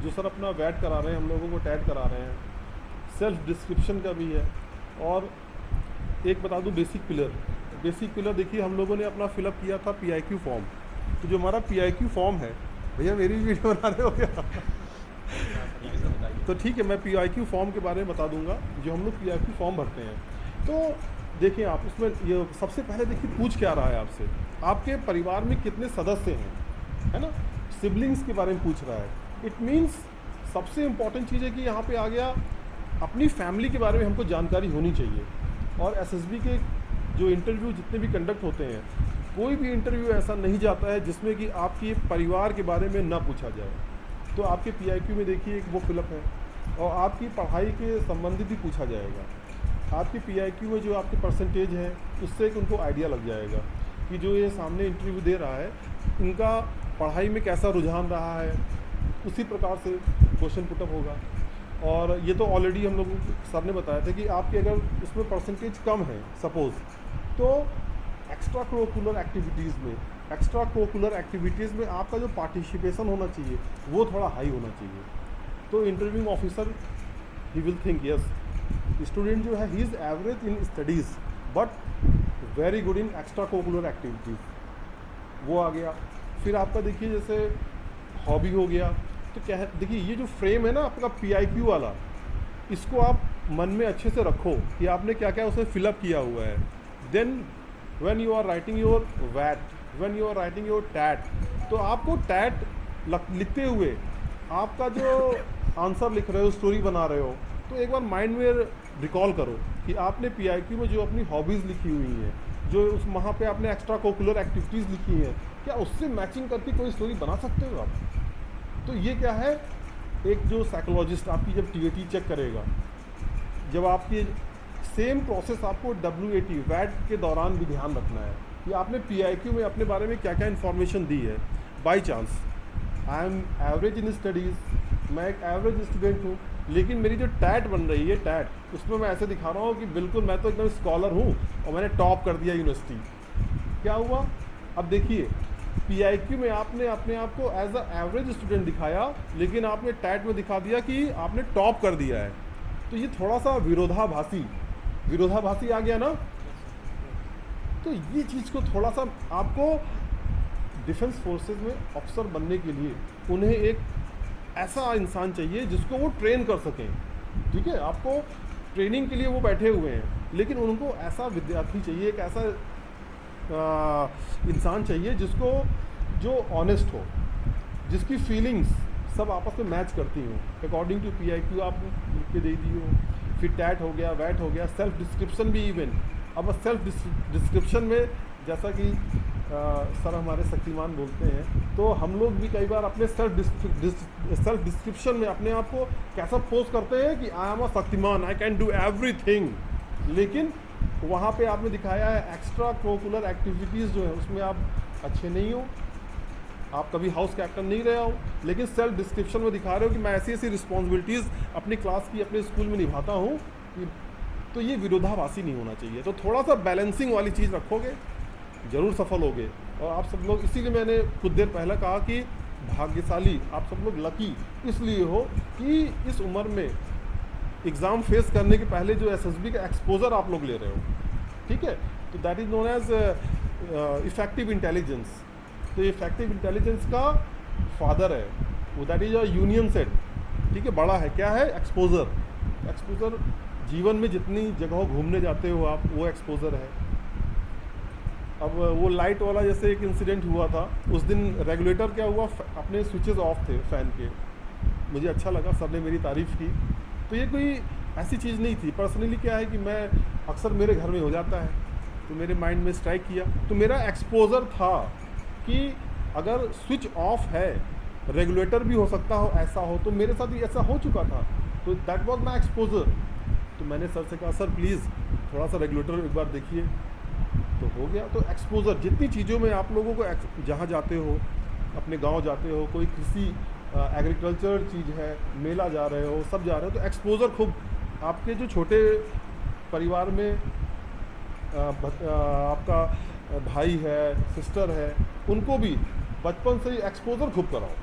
जो सर अपना वैट करा रहे हैं, हम लोगों को टैट करा रहे हैं, सेल्फ डिस्क्रिप्शन का भी है। और एक बता दूं बेसिक पिलर देखिए, हम लोगों ने अपना फिलअप किया था PIQ फॉर्म। तो जो हमारा PIQ फॉर्म है, भैया मेरी भी वीडियो बना रहे हो क्या? तो ठीक है, मैं PIQ फॉर्म के बारे में बता दूंगा, जो हम लोग PIQ फॉर्म भरते हैं। तो देखिए आप उसमें ये सबसे पहले देखिए पूछ क्या रहा है आपसे, आपके परिवार में कितने सदस्य हैं, है ना, सिबलिंग्स के बारे में पूछ रहा है। इट मीन्स सबसे इम्पॉर्टेंट चीज़ है कि यहाँ पे आ गया अपनी फैमिली के बारे में हमको जानकारी होनी चाहिए। और SSB के जो इंटरव्यू जितने भी कंडक्ट होते हैं, कोई भी इंटरव्यू ऐसा नहीं जाता है जिसमें कि आपके परिवार के बारे में ना पूछा जाए। तो आपके PIQ में देखिए एक वो फिलअप है, और आपकी पढ़ाई के संबंधित भी पूछा जाएगा। आपके PIQ में जो आपके परसेंटेज है, उससे एक उनको आइडिया लग जाएगा कि जो ये सामने इंटरव्यू दे रहा है, इनका पढ़ाई में कैसा रुझान रहा है। उसी प्रकार से क्वेश्चन पुटअप होगा। और ये तो ऑलरेडी हम लोगों को सर ने बताया था कि आपके अगर उसमें परसेंटेज कम है सपोज़, तो एक्स्ट्रा कोकुलर एक्टिविटीज़ में आपका जो पार्टिसिपेशन होना चाहिए वो थोड़ा हाई होना चाहिए। तो interviewing officer he will think yes, student जो है he is average in studies but very good in extra cocurricular activities, वो आ गया। फिर आपका देखिए जैसे हॉबी हो गया, तो क्या है, देखिए ये जो फ्रेम है ना आपका PIQ वाला, इसको आप मन में अच्छे से रखो कि आपने क्या क्या उसमें फिलअप किया हुआ है। Then when you are writing your वैट, when you are writing your TAT, तो आपको टैट लिखते हुए आपका जो आंसर लिख रहे हो, स्टोरी बना रहे हो, तो एक बार माइंड में रिकॉल करो कि आपने PIQ में जो अपनी हॉबीज़ लिखी हुई हैं, जो उस वहाँ पे आपने एक्स्ट्रा कोकुलर एक्टिविटीज़ लिखी हैं, क्या उससे मैचिंग करके कोई स्टोरी बना सकते हो आप? तो ये क्या है, एक जो साइकोलॉजिस्ट आपकी जब TAT चेक करेगा, जब आपकी सेम प्रोसेस आपको WAT वैट के दौरान भी ध्यान रखना है कि आपने PIQ में अपने बारे में क्या क्या इन्फॉर्मेशन दी है। By chance I am average in studies, मैं एक एवरेज स्टूडेंट हूँ, लेकिन मेरी जो टैट बन रही है टैट, उसमें मैं ऐसे दिखा रहा हूँ कि बिल्कुल मैं तो एकदम स्कॉलर हूँ और मैंने टॉप कर दिया यूनिवर्सिटी। क्या हुआ? अब देखिए PIQ में आपने अपने आप को एज अ एवरेज स्टूडेंट दिखाया, लेकिन आपने टैट में दिखा दिया कि आपने टॉप कर दिया है। तो ये थोड़ा सा विरोधाभासी आ गया ना। तो ये चीज़ को थोड़ा सा आपको डिफेंस फोर्सेस में अफसर बनने के लिए उन्हें एक ऐसा इंसान चाहिए जिसको वो ट्रेन कर सकें। ठीक है, आपको ट्रेनिंग के लिए वो बैठे हुए हैं, लेकिन उनको ऐसा विद्यार्थी चाहिए, एक ऐसा इंसान चाहिए जो ऑनेस्ट हो, जिसकी फीलिंग्स सब आपस में मैच करती हों अकॉर्डिंग टू PIQ आप लिख के दे दी हो। फिर टैट हो गया, वैट हो गया, सेल्फ डिस्क्रिप्शन भी इवन। अब सेल्फ डिस्क्रिप्शन में जैसा कि सर हमारे शक्तिमान बोलते हैं, तो हम लोग भी कई बार अपने सेल्फ डिस्क्रिप्शन में अपने आप को कैसा पोज करते हैं कि I am a Shaktimaan, I can do everything. लेकिन वहाँ पे आपने दिखाया है एक्स्ट्रा कोकुलर एक्टिविटीज़ जो है उसमें आप अच्छे नहीं हो, आप कभी हाउस कैप्टन नहीं रहे हो, लेकिन सेल्फ डिस्क्रिप्शन में दिखा रहे हो कि मैं ऐसी ऐसी रिस्पॉन्सिबिलिटीज़ अपनी क्लास की अपने स्कूल में निभाता हूँ। तो ये विरोधाभासी नहीं होना चाहिए। तो थोड़ा सा बैलेंसिंग वाली चीज़ रखोगे, ज़रूर सफल होगे। और आप सब लोग, इसीलिए मैंने कुछ देर पहले कहा कि भाग्यशाली आप सब लोग लकी इसलिए हो कि इस उम्र में एग्ज़ाम फेस करने के पहले जो SSB का एक्सपोजर आप लोग ले रहे हो, ठीक है, तो that is known as effective intelligence. तो इफेक्टिव इंटेलिजेंस का फादर है वो, that is a union set. ठीक है, बड़ा है, क्या है? एक्सपोजर जीवन में जितनी जगहों घूमने जाते हो आप, वो एक्सपोजर है। अब वो लाइट वाला जैसे एक इंसिडेंट हुआ था उस दिन, रेगुलेटर क्या हुआ, अपने स्विचेस ऑफ थे फ़ैन के, मुझे अच्छा लगा, सर ने मेरी तारीफ़ की। तो ये कोई ऐसी चीज़ नहीं थी। पर्सनली क्या है कि मैं अक्सर मेरे घर में हो जाता है, तो मेरे माइंड में स्ट्राइक किया, तो मेरा एक्सपोजर था कि अगर स्विच ऑफ है, रेगुलेटर भी हो सकता हो, ऐसा हो, तो मेरे साथ भी ऐसा हो चुका था। तो दैट वाज माय एक्सपोजर। तो मैंने सर से कहा, सर प्लीज़ थोड़ा सा रेगुलेटर एक बार देखिए, तो हो गया। तो एक्सपोजर जितनी चीज़ों में आप लोगों को, जहाँ जाते हो, अपने गांव जाते हो, कोई कृषि एग्रीकल्चर चीज़ है, मेला जा रहे हो, सब जा रहे हो, तो एक्सपोजर खूब। आपके जो छोटे परिवार में आपका भाई है, सिस्टर है, उनको भी बचपन से ही एक्सपोजर खूब कराओ।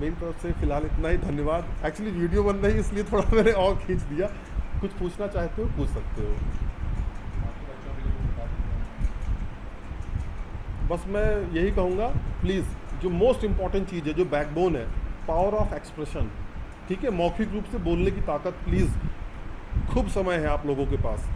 मेरी तरफ से फ़िलहाल इतना ही, धन्यवाद। एक्चुअली वीडियो बन रही है इसलिए थोड़ा मैंने और खींच दिया। कुछ पूछना चाहते हो पूछ सकते हो। बस मैं यही कहूँगा, प्लीज़ जो मोस्ट इम्पॉर्टेंट चीज़ है, जो बैकबोन है, पावर ऑफ एक्सप्रेशन, ठीक है, मौखिक रूप से बोलने की ताकत, प्लीज़ खूब समय है आप लोगों के पास,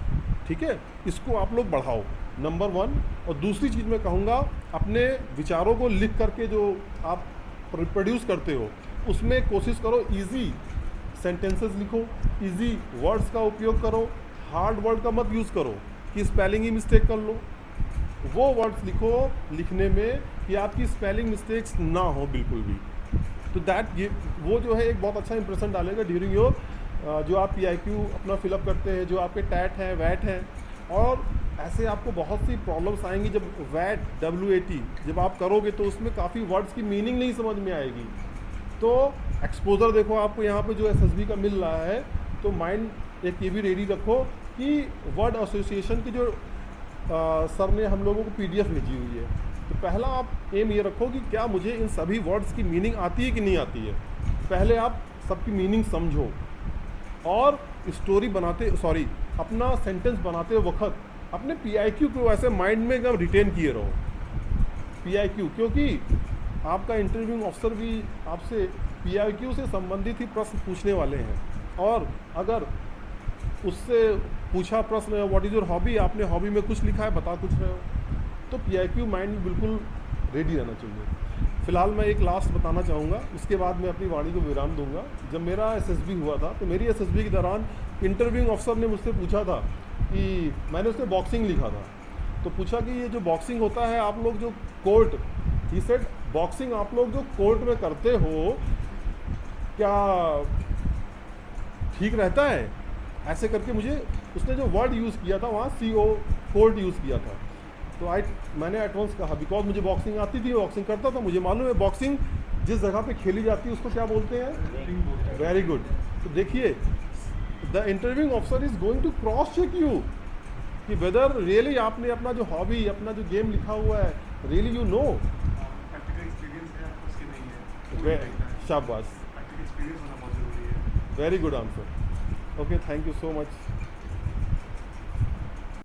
ठीक है, इसको आप लोग बढ़ाओ, नंबर 1। और दूसरी चीज़ मैं कहूँगा, अपने विचारों को लिख करके जो आप प्रोड्यूस करते हो उसमें कोशिश करो इजी सेंटेंसेस लिखो, इजी वर्ड्स का उपयोग करो, हार्ड वर्ड का मत यूज़ करो कि स्पेलिंग ही मिस्टेक कर लो। वो वर्ड्स लिखो लिखने में कि आपकी स्पेलिंग मिस्टेक्स ना हो बिल्कुल भी। तो दैट ये वो जो है एक बहुत अच्छा इंप्रेशन डालेगा ड्यूरिंग योर जो आप PIQ अपना फिलअप करते हैं, जो आपके टैट हैं, वैट हैं। और ऐसे आपको बहुत सी प्रॉब्लम्स आएंगी जब वैट WAT जब आप करोगे तो उसमें काफ़ी वर्ड्स की मीनिंग नहीं समझ में आएगी। तो एक्सपोजर देखो आपको यहाँ पे जो SSB का मिल रहा है, तो माइंड एक ये भी रेडी रखो कि वर्ड एसोसिएशन की जो सर ने हम लोगों को PDF भेजी हुई है, तो पहला आप एम ये रखो कि क्या मुझे इन सभी वर्ड्स की मीनिंग आती है कि नहीं आती है। पहले आप सबकी मीनिंग समझो और स्टोरी बनाते अपना सेंटेंस बनाते वक्त अपने PIQ को ऐसे माइंड में एकदम रिटेन किए रहो PIQ, क्योंकि आपका इंटरव्यूइंग अफसर भी आपसे PIQ से संबंधित ही प्रश्न पूछने वाले हैं। और अगर उससे पूछा प्रश्न व्हाट इज़ योर हॉबी, आपने हॉबी में कुछ लिखा है, बता कुछ रहे हो, तो PIQ माइंड बिल्कुल रेडी रहना चाहिए। फिलहाल मैं एक लास्ट बताना चाहूँगा, उसके बाद मैं अपनी वाणी को विराम दूंगा। जब मेरा SSB हुआ था तो मेरी SSB के दौरान इंटरव्यूइंग अफसर ने मुझसे पूछा था कि मैंने उसमें बॉक्सिंग लिखा था, तो पूछा कि ये जो बॉक्सिंग होता है आप लोग जो कोर्ट, ही सेड बॉक्सिंग आप लोग जो कोर्ट में करते हो क्या ठीक रहता है, ऐसे करके मुझे उसने जो वर्ड यूज़ किया था वहाँ CO कोर्ट यूज़ किया था। तो मैंने एटवांस कहा बिकॉज मुझे बॉक्सिंग आती थी, बॉक्सिंग करता था, मुझे मालूम है बॉक्सिंग जिस जगह पे खेली जाती है उसको क्या बोलते हैं, वेरी गुड। तो देखिए the interviewing officer is going to cross check you कि वेदर रियली आपने अपना जो हॉबी, अपना जो गेम लिखा हुआ है, रियली यू नो। शाबाश, very good answer. Okay, thank you so much.